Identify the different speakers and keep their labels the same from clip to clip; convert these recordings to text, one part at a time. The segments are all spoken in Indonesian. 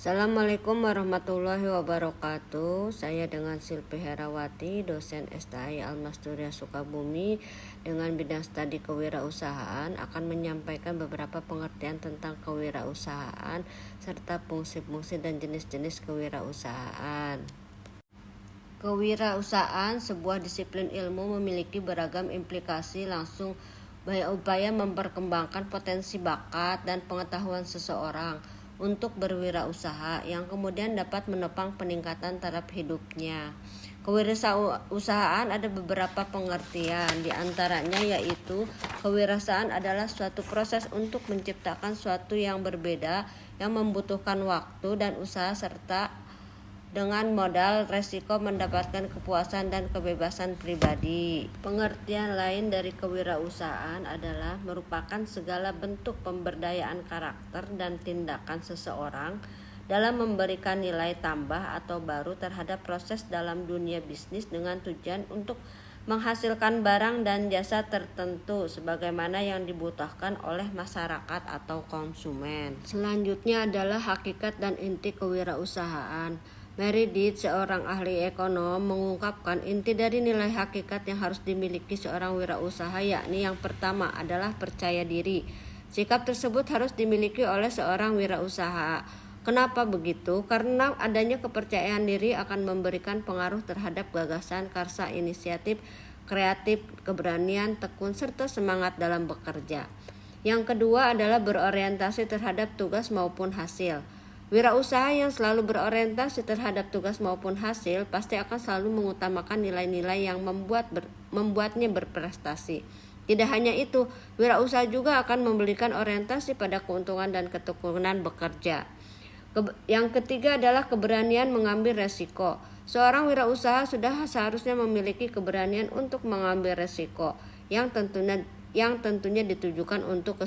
Speaker 1: Assalamualaikum warahmatullahi wabarakatuh. Saya dengan Silvi Herawati, dosen STI Almasturia Sukabumi dengan bidang studi kewirausahaan akan menyampaikan beberapa pengertian tentang kewirausahaan serta fungsi-fungsi dan jenis-jenis kewirausahaan. Kewirausahaan, sebuah disiplin ilmu, memiliki beragam implikasi langsung upaya memperkembangkan potensi bakat dan pengetahuan seseorang untuk berwirausaha yang kemudian dapat menopang peningkatan taraf hidupnya. Kewirausahaan ada beberapa pengertian, diantaranya yaitu kewirausahaan adalah suatu proses untuk menciptakan suatu yang berbeda yang membutuhkan waktu dan usaha serta dengan modal resiko mendapatkan kepuasan dan kebebasan pribadi. Pengertian lain dari kewirausahaan adalah merupakan segala bentuk pemberdayaan karakter dan tindakan seseorang dalam memberikan nilai tambah atau baru terhadap proses dalam dunia bisnis dengan tujuan untuk menghasilkan barang dan jasa tertentu sebagaimana yang dibutuhkan oleh masyarakat atau konsumen. Selanjutnya adalah hakikat dan inti kewirausahaan. Meredith, seorang ahli ekonom, mengungkapkan inti dari nilai hakikat yang harus dimiliki seorang wirausaha, yakni yang pertama adalah percaya diri. Sikap tersebut harus dimiliki oleh seorang wirausaha. Kenapa begitu? Karena adanya kepercayaan diri akan memberikan pengaruh terhadap gagasan, karsa, inisiatif, kreatif, keberanian, tekun, serta semangat dalam bekerja. Yang kedua adalah berorientasi terhadap tugas maupun hasil. Wirausaha yang selalu berorientasi terhadap tugas maupun hasil pasti akan selalu mengutamakan nilai-nilai yang membuatnya berprestasi. Tidak hanya itu, wirausaha juga akan memberikan orientasi pada keuntungan dan ketekunan bekerja. Yang ketiga adalah keberanian mengambil resiko. Seorang wirausaha sudah seharusnya memiliki keberanian untuk mengambil resiko yang tentunya ditujukan untuk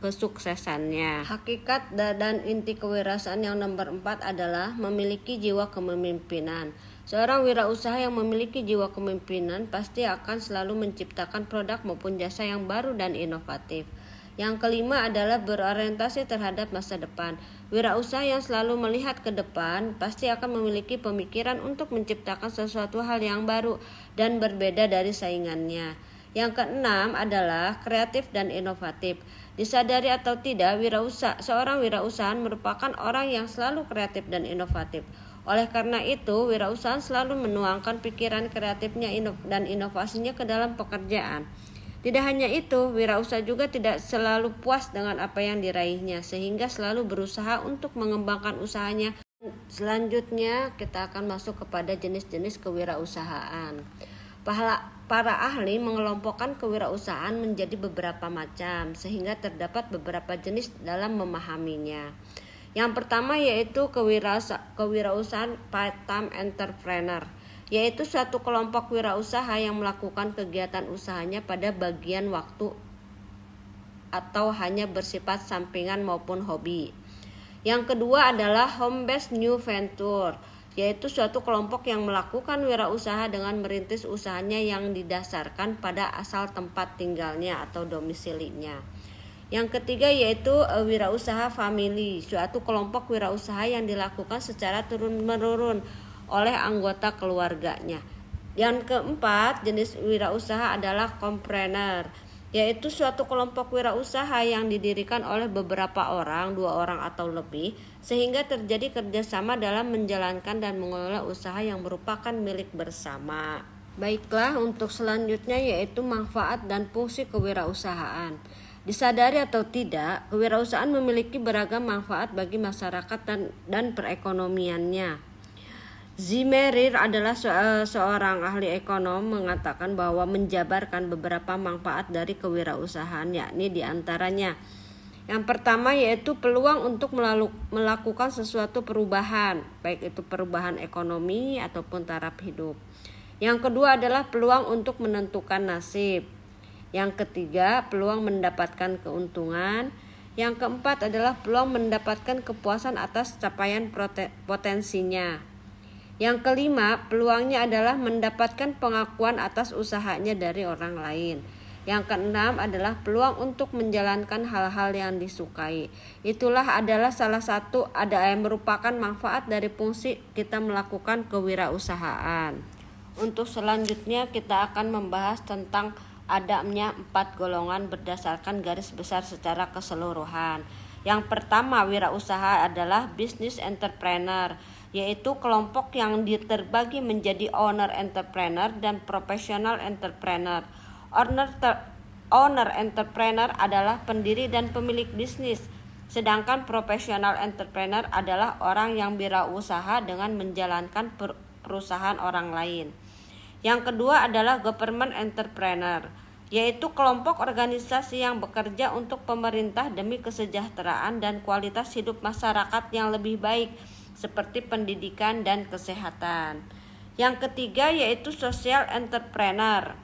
Speaker 1: kesuksesannya. Hakikat dan inti kewirausahaan yang nomor 4 adalah memiliki jiwa kepemimpinan. Seorang wirausaha yang memiliki jiwa kepemimpinan pasti akan selalu menciptakan produk maupun jasa yang baru dan inovatif. Yang kelima adalah berorientasi terhadap masa depan. Wirausaha yang selalu melihat ke depan pasti akan memiliki pemikiran untuk menciptakan sesuatu hal yang baru dan berbeda dari saingannya. Yang keenam adalah kreatif dan inovatif. Disadari atau tidak, seorang wirausahaan merupakan orang yang selalu kreatif dan inovatif. Oleh karena itu, wirausahaan selalu menuangkan pikiran kreatifnya dan inovasinya ke dalam pekerjaan. Tidak hanya itu, wirausaha juga tidak selalu puas dengan apa yang diraihnya, sehingga selalu berusaha untuk mengembangkan usahanya. Selanjutnya, kita akan masuk kepada jenis-jenis kewirausahaan. Para ahli mengelompokkan kewirausahaan menjadi beberapa macam, sehingga terdapat beberapa jenis dalam memahaminya. Yang pertama yaitu kewirausahaan part-time entrepreneur, yaitu suatu kelompok wirausaha yang melakukan kegiatan usahanya pada bagian waktu atau hanya bersifat sampingan maupun hobi. Yang kedua adalah home-based new venture, yaitu suatu kelompok yang melakukan wirausaha dengan merintis usahanya yang didasarkan pada asal tempat tinggalnya atau domisilinya. Yang ketiga yaitu wirausaha family, suatu kelompok wirausaha yang dilakukan secara turun-menurun oleh anggota keluarganya. Yang keempat, jenis wirausaha adalah compreneur, yaitu suatu kelompok wirausaha yang didirikan oleh beberapa orang, 2 orang atau lebih, sehingga terjadi kerjasama dalam menjalankan dan mengelola usaha yang merupakan milik bersama. Baiklah, untuk selanjutnya yaitu manfaat dan fungsi kewirausahaan. Disadari atau tidak, kewirausahaan memiliki beragam manfaat bagi masyarakat dan perekonomiannya. Zimmerer adalah seorang ahli ekonom mengatakan bahwa menjabarkan beberapa manfaat dari kewirausahaan, yakni diantaranya yang pertama yaitu peluang untuk melakukan sesuatu perubahan, baik itu perubahan ekonomi ataupun taraf hidup. Yang kedua adalah peluang untuk menentukan nasib. Yang ketiga, peluang mendapatkan keuntungan. Yang keempat adalah peluang mendapatkan kepuasan atas capaian potensinya. Yang kelima, peluangnya adalah mendapatkan pengakuan atas usahanya dari orang lain. Yang keenam adalah peluang untuk menjalankan hal-hal yang disukai. Itulah adalah salah satu yang merupakan manfaat dari fungsi kita melakukan kewirausahaan. Untuk selanjutnya kita akan membahas tentang adanya 4 golongan berdasarkan garis besar secara keseluruhan. Yang pertama, wirausaha adalah business entrepreneur, yaitu kelompok yang terbagi menjadi owner entrepreneur dan professional entrepreneur. Owner entrepreneur adalah pendiri dan pemilik bisnis, sedangkan professional entrepreneur adalah orang yang berwirausaha dengan menjalankan perusahaan orang lain. Yang kedua adalah government entrepreneur, yaitu kelompok organisasi yang bekerja untuk pemerintah demi kesejahteraan dan kualitas hidup masyarakat yang lebih baik, seperti pendidikan dan kesehatan. Yang ketiga yaitu social entrepreneur,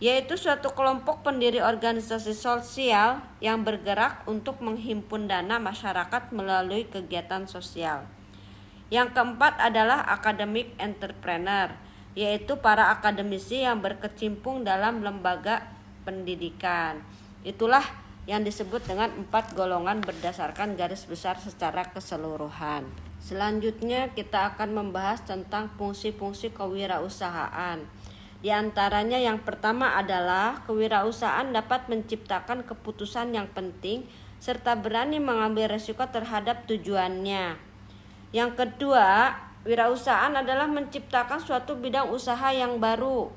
Speaker 1: yaitu suatu kelompok pendiri organisasi sosial yang bergerak untuk menghimpun dana masyarakat melalui kegiatan sosial. Yang keempat adalah academic entrepreneur, yaitu para akademisi yang berkecimpung dalam lembaga pendidikan. Itulah yang disebut dengan 4 golongan berdasarkan garis besar secara keseluruhan. Selanjutnya kita akan membahas tentang fungsi-fungsi kewirausahaan. Di antaranya yang pertama adalah kewirausahaan dapat menciptakan keputusan yang penting serta berani mengambil risiko terhadap tujuannya. Yang kedua, wirausahaan adalah menciptakan suatu bidang usaha yang baru.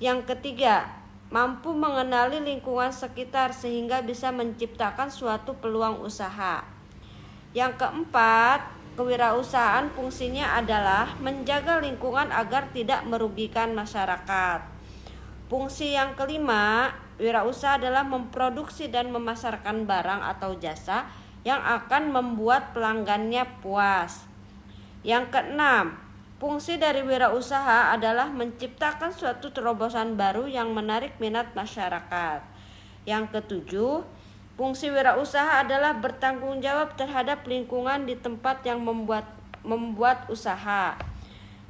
Speaker 1: Yang ketiga, mampu mengenali lingkungan sekitar sehingga bisa menciptakan suatu peluang usaha. Yang keempat, kewirausahaan fungsinya adalah menjaga lingkungan agar tidak merugikan masyarakat. Fungsi yang kelima, wirausaha adalah memproduksi dan memasarkan barang atau jasa yang akan membuat pelanggannya puas. Yang keenam, fungsi dari wirausaha adalah menciptakan suatu terobosan baru yang menarik minat masyarakat. Yang ketujuh, fungsi wirausaha adalah bertanggung jawab terhadap lingkungan di tempat yang membuat usaha.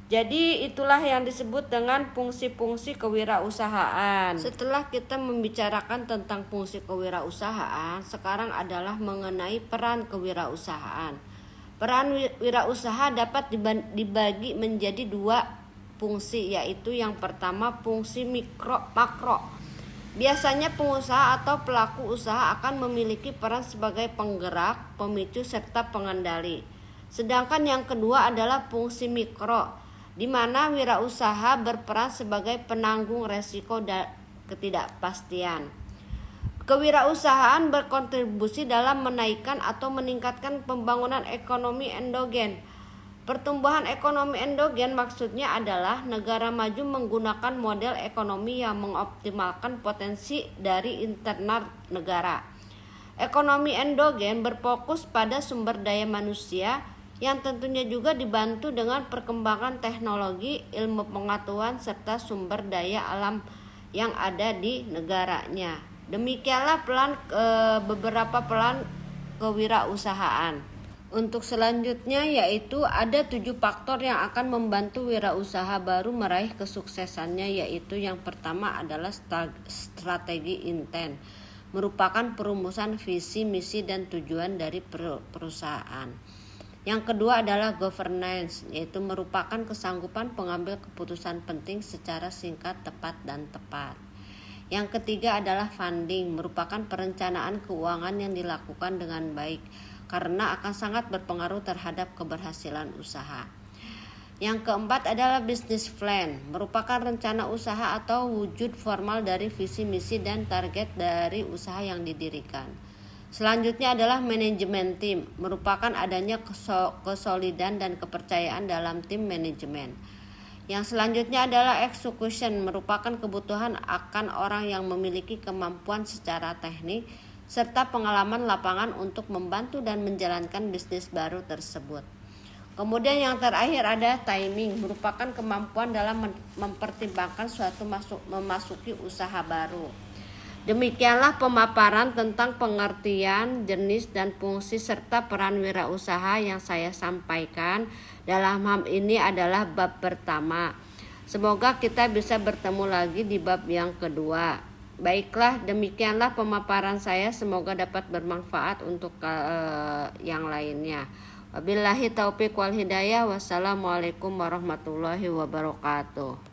Speaker 1: Jadi itulah yang disebut dengan fungsi-fungsi kewirausahaan. Setelah kita membicarakan tentang fungsi kewirausahaan, sekarang adalah mengenai peran kewirausahaan. Peran wirausaha dapat dibagi menjadi 2 fungsi, yaitu yang pertama fungsi makro. Biasanya pengusaha atau pelaku usaha akan memiliki peran sebagai penggerak, pemicu, serta pengendali. Sedangkan yang kedua adalah fungsi mikro, di mana wirausaha berperan sebagai penanggung resiko dan ketidakpastian. Kewirausahaan berkontribusi dalam menaikkan atau meningkatkan pembangunan ekonomi endogen. Pertumbuhan ekonomi endogen maksudnya adalah negara maju menggunakan model ekonomi yang mengoptimalkan potensi dari internal negara. Ekonomi endogen berfokus pada sumber daya manusia yang tentunya juga dibantu dengan perkembangan teknologi, ilmu pengetahuan, serta sumber daya alam yang ada di negaranya. Demikianlah beberapa peran kewirausahaan. Untuk selanjutnya yaitu ada 7 faktor yang akan membantu wirausaha baru meraih kesuksesannya, yaitu yang pertama adalah strategi intent, merupakan perumusan visi, misi, dan tujuan dari perusahaan. Yang kedua adalah governance, yaitu merupakan kesanggupan pengambil keputusan penting secara singkat, tepat, dan tepat. Yang ketiga adalah funding, merupakan perencanaan keuangan yang dilakukan dengan baik karena akan sangat berpengaruh terhadap keberhasilan usaha. Yang keempat adalah business plan, merupakan rencana usaha atau wujud formal dari visi, misi, dan target dari usaha yang didirikan. Selanjutnya adalah manajemen tim, merupakan adanya kesolidan dan kepercayaan dalam tim manajemen. Yang selanjutnya adalah execution, merupakan kebutuhan akan orang yang memiliki kemampuan secara teknik serta pengalaman lapangan untuk membantu dan menjalankan bisnis baru tersebut. Kemudian yang terakhir ada timing, merupakan kemampuan dalam mempertimbangkan suatu memasuki usaha baru. Demikianlah pemaparan tentang pengertian, jenis, dan fungsi serta peran wirausaha yang saya sampaikan. Dalam hal ini adalah bab pertama. Semoga kita bisa bertemu lagi di bab yang kedua. Baiklah, demikianlah pemaparan saya, semoga dapat bermanfaat untuk yang lainnya. Wabillahi taufiq wal hidayah. Wassalamualaikum warahmatullahi wabarakatuh.